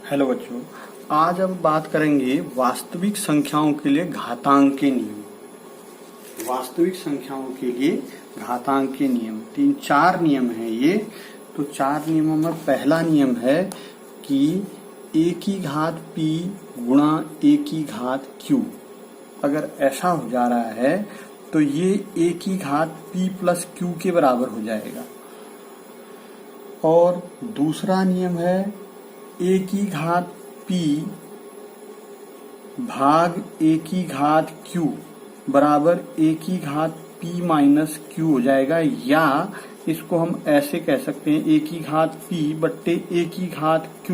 Hello बच्चों, आज हम बात करेंगे वास्तविक संख्याओं के लिए घातांक के नियम। वास्तविक संख्याओं के लिए घातांक के नियम तीन चार नियम हैं ये। तो चार नियमों में पहला नियम है कि a की घात p गुणा a की घात q। अगर ऐसा हो जा रहा है तो ये a की घात p प्लस q के बराबर हो जाएगा। और दूसरा नियम है a की घात p भाग a की घात q बराबर a की घात p माइनस q हो जाएगा, या इसको हम ऐसे कह सकते हैं a की घात p बट्टे a की घात q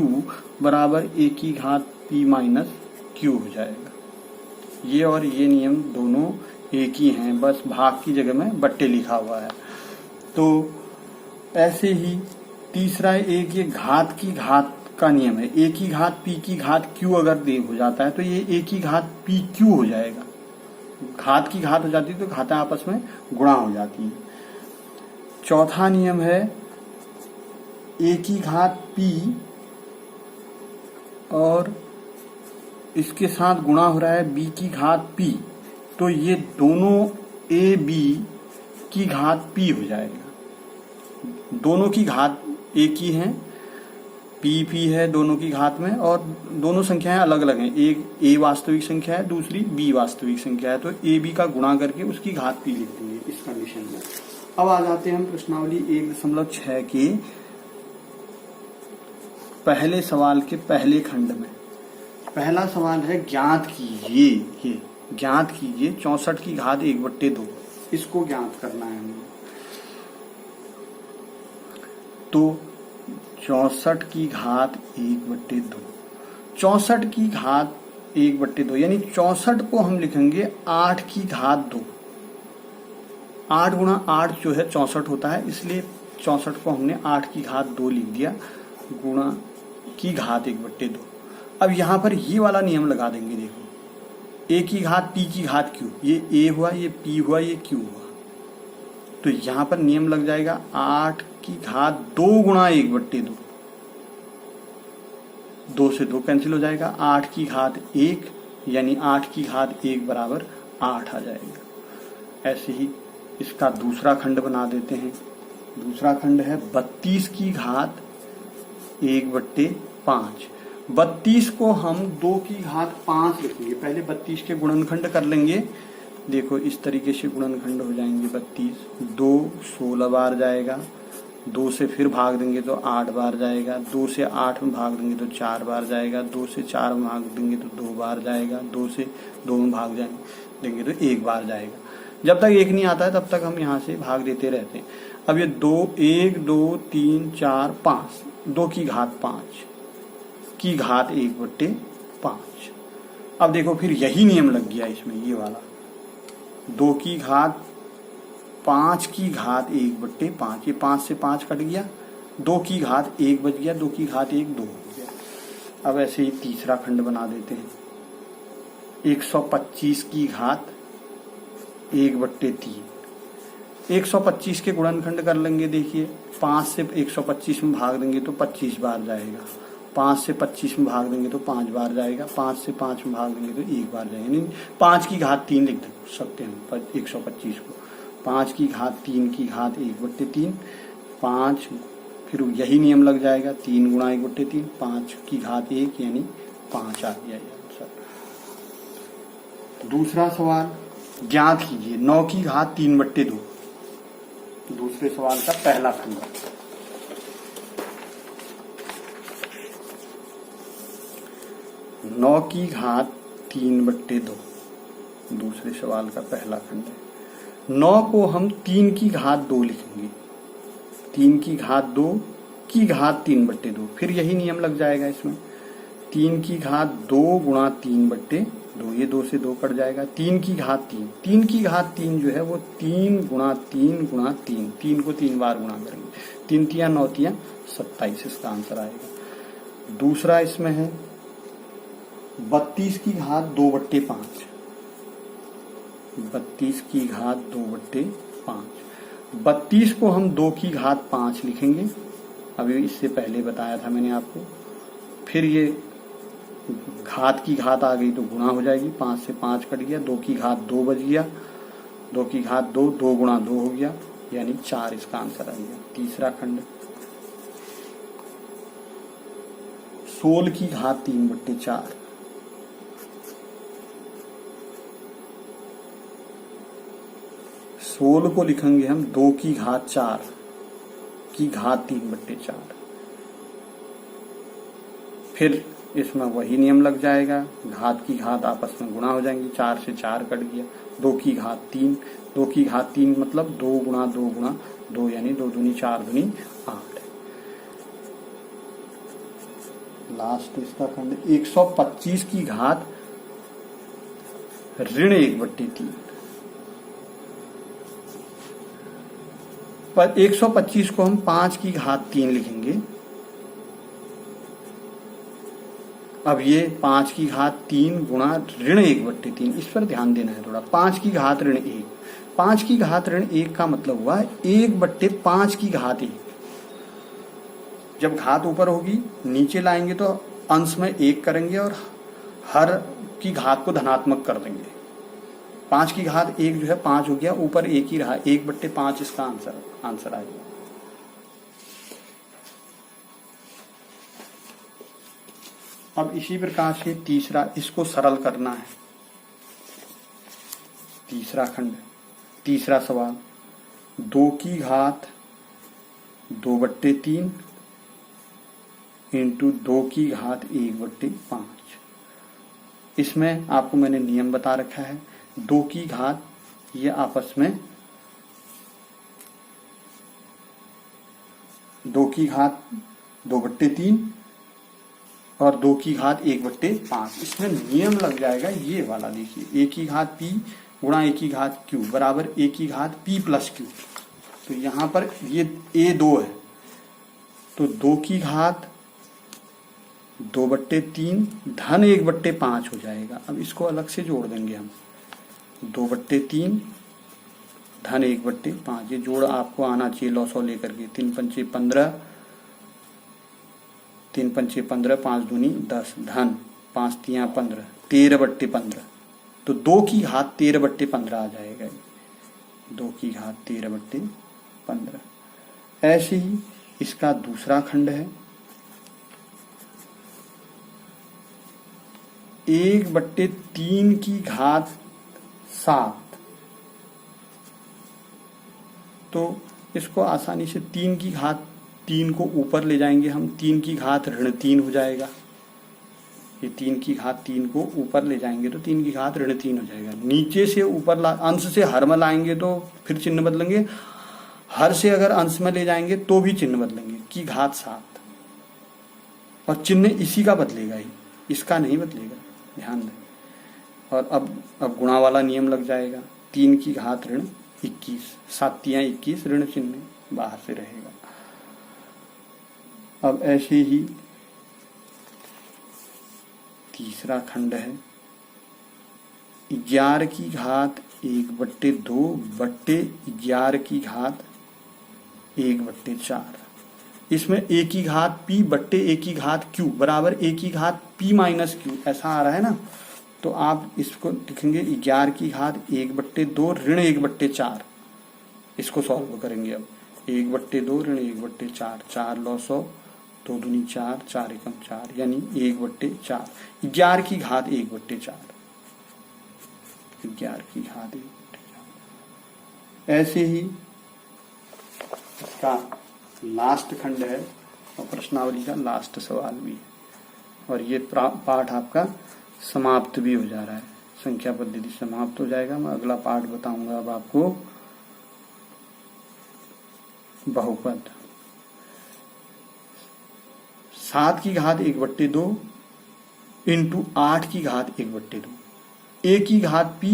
बराबर a की घात p माइनस q हो जाएगा। ये और ये नियम दोनों एक ही हैं, बस भाग की जगह में बट्टे लिखा हुआ है। तो ऐसे ही तीसरा एक ये घात की घात का नियम है। a की घात p की घात q अगर दे हो जाता है तो ये a की घात p q हो जाएगा। घात की घात हो जाती है तो घातें आपस में गुणा हो जाती है। चौथा नियम है a की घात p और इसके साथ गुणा हो रहा है b की घात p, तो ये दोनों a b की घात p हो जाएगा। दोनों की घात एक ही है, p है दोनों की घात में, और दोनों संख्याएं अलग अलग हैं। एक a वास्तविक संख्या है, दूसरी b वास्तविक संख्या है, तो a b का गुणा करके उसकी घात p लिख देंगे इस कंडीशन में। अब आ जाते हैं हम प्रश्नावली 1.6 के पहले सवाल के पहले खंड में। पहला सवाल है ज्ञात कीजिए, ये ज्ञात कीजिए 64 की घात 1/2। इसको ज्ञात करना है हमें। तो 64 की घात 1/2, 64 की घात 1/2 यानी 64 को हम लिखेंगे 8 की घात 2। 8 गुणा 8 जो है 64 होता है, इसलिए 64 को हमने 8 की घात 2 लिख दिया, गुणा की घात 1/2। अब यहां पर ये वाला नियम लगा देंगे। देखो a की घात p की घात q, ये a हुआ, ये p हुआ, ये q हुआ, तो यहां पर नियम लग जाएगा 8 की घात 2 गुणा 1/2। 2 से 2 कैंसिल हो जाएगा, 8 की घात 1 यानी 8 की घात 1 बराबर 8 आ जाएगा। ऐसे ही इसका दूसरा खंड बना देते हैं। दूसरा खंड है 32 की घात 1/5। 32 को हम 2 की घात 5 लिखेंगे। पहले 32 के गुणनखंड कर लेंगे। देखो इस तरीके से गुणनखंड हो जाएंगे। 32 2 16 बार जाएगा, 2 से फिर भाग देंगे तो 8 बार जाएगा, 2 से 8 में भाग देंगे तो 4 बार जाएगा, 2 से 4 में भाग देंगे तो 2 बार जाएगा, 2 से 2 में भाग देंगे तो 1 बार जाएगा। जब तक 1 नहीं आता है तब तक हम यहाँ से भाग देते रहते हैं। अब ये 2 1 2 3 4 5, 2 की घात 5 की घात 1/5। अब देखो फिर यही नियम लग गया इसमें, ये वाला 2 की घात 5 की घात 1/5। ये 5 से 5 कट गया, 2 की घात 1 बच गया, 2 की घात 1 2 हो गया। अब ऐसे ही तीसरा खंड बना देते हैं। 125 की घात 1/3। 125 के गुणनखंड कर लेंगे। देखिए 5 से 125 में भाग देंगे तो 25 बार जाएगा, 5 से 25 में भाग देंगे तो 5 बार जाएगा, 5 से 5 में भाग देंगे तो 1 बार जाएगा। नहीं 5 की घात 3 लिख सकते हैं 125 को। 5 की घात 3 की घात 1/3, 5 फिर यही नियम लग जाएगा 3 गुणा 1/3, 5 की घात 1 यानी 5 आ गया आंसर। दूसरा सवाल ज्ञात कीजिए 9 की घात 3/2। दूसरे सवाल का पहला खंड। 9 की घात 3/2 दूसरे सवाल का पहला खंड है। 9 को हम 3 की घात 2 लिखेंगे। 3 की घात 2 की घात 3/2, फिर यही नियम लग जाएगा इसमें। 3 की घात 2 गुणा 3/2, ये 2 से 2 कट जाएगा। 3 की घात 3, 3 की घात 3 जो है वो 3 गुणा 3 गुणा 3, 3 को 3 बार गुणा करेंगे। 3 तिया 9 तिया 27 इसका आंसर आएगा। दूसरा इसमें है 32 की घात 2/5। 32 की घात 2/5। 32 को हम 2 की घात 5 लिखेंगे। अभी इससे पहले बताया था मैंने आपको। फिर ये घात की घात आ गई तो गुणा हो जाएगी, 5 से 5 कट गया, 2 की घात 2 बच गया, 2 की घात 2, 2 गुणा 2 हो गया, यानी 4 इसका आंसर आ गया। तीसरा खंड 16 की घात 3/4, 16 को लिखेंगे हम 2 की घात 4 की घात 3/4। फिर इसमें वही नियम लग जाएगा, घात की घात आपस में गुणा हो जाएंगी, 4 से 4 कट गया, 2 की घात 3, 2 की घात 3 मतलब 2 गुणा 2 गुणा 2, यानी 2 दूनी 4 दूनी 8। लास्ट इसका खंड 125 की घात ऋण 1/3, पर 125 को हम 5 की घात 3 लिखेंगे। अब ये 5 की घात 3 गुणा ऋण 1/3, इस पर ध्यान देना है थोड़ा। 5 की घात ऋण 1, 5 की घात ऋण 1 का मतलब हुआ 1/5 की घात 1। जब घात ऊपर होगी नीचे लाएंगे तो अंश में 1 करेंगे और हर की घात को धनात्मक कर देंगे। 5 की घात 1 जो है 5 हो गया, ऊपर 1 ही रहा, 1/5 इसका आंसर आ गया। अब इसी प्रकार से तीसरा, इसको सरल करना है। तीसरा खंड, तीसरा सवाल 2 की घात 2/3 इंटू 2 की घात 1/5। इसमें आपको मैंने नियम बता रखा है, 2 की घात ये आपस में 2 की घात 2/3 और 2 की घात 1/5, इसमें नियम लग जाएगा ये वाला। देखिए, a की घात p गुणा a की घात q बराबर a की घात p प्लस q। तो यहां पर ये a 2 है, तो 2 की घात 2/3 धन 1/5 हो जाएगा। अब इसको अलग से जोड़ देंगे हम, 2/3 धन 1/5, ये जोड़ आपको आना चाहिए लॉसो लेकर के। 3 पंचे 15, 3 पंचे 15, 5 दूनी 10, धन 5 तियां 15, 13/15। तो 2 की घात 13/15 आ जाएगा, 2 की घात 13/15। ऐसे ही इसका दूसरा खंड है 1/3 की घात 7। तो इसको आसानी से 3 की घात 3 को ऊपर ले जाएंगे हम, 3 की घात ऋण 3 हो जाएगा। ये 3 की घात 3 को ऊपर ले जाएंगे तो 3 की घात ऋण 3 हो जाएगा। नीचे से ऊपर अंश से हर में लाएंगे तो फिर चिन्ह बदलेंगे, हर से अगर अंश में ले जाएंगे तो भी चिन्ह बदलेंगे, की घात 7, और चिन्ह इसी का बदलेगा ही, इसका नहीं बदलेगा, ध्यान दें। और अब गुणा वाला नियम लग जाएगा, 3 की घात ऋण 21, 7 तियां 21, ऋण चिन्ह बाहर से रहेगा। अब ऐसे ही तीसरा खंड है 11 की घात 1/2 बट्टे 11 की घात 1/4। इसमें a की घात p बट्टे a की घात q बराबर a की घात p माइनस q, ऐसा आ रहा है ना। तो आप इसको लिखेंगे 11 की घात 1/2 ऋण 1/4। इसको सॉल्व करेंगे अब, 1/2 ऋण 1/4, 4 लौ 100, 2 दूनी 4, 4 एकम 4, यानी 1/4, 11 की घात 1/4, 11 की घात 1/4। ऐसे ही इसका लास्ट खंड है और प्रश्नावली का लास्ट सवाल भी है, और ये पाठ आपका समाप्त भी हो जा रहा है, संख्या पद्धति समाप्त हो जाएगा। मैं अगला पाठ बताऊंगा अब आपको बहुपद। 7 की घात 1/2 इंटू 8 की घात 1/2, a की घात p,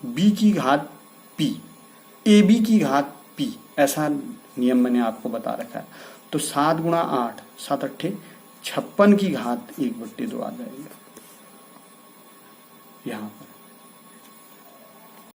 b की घात p, ab की घात p, ऐसा नियम मैंने आपको बता रखा है। तो 7 गुणा 8, 7 अट्ठे 56 की घात 1/2 आ जाएगा यहाँ पर।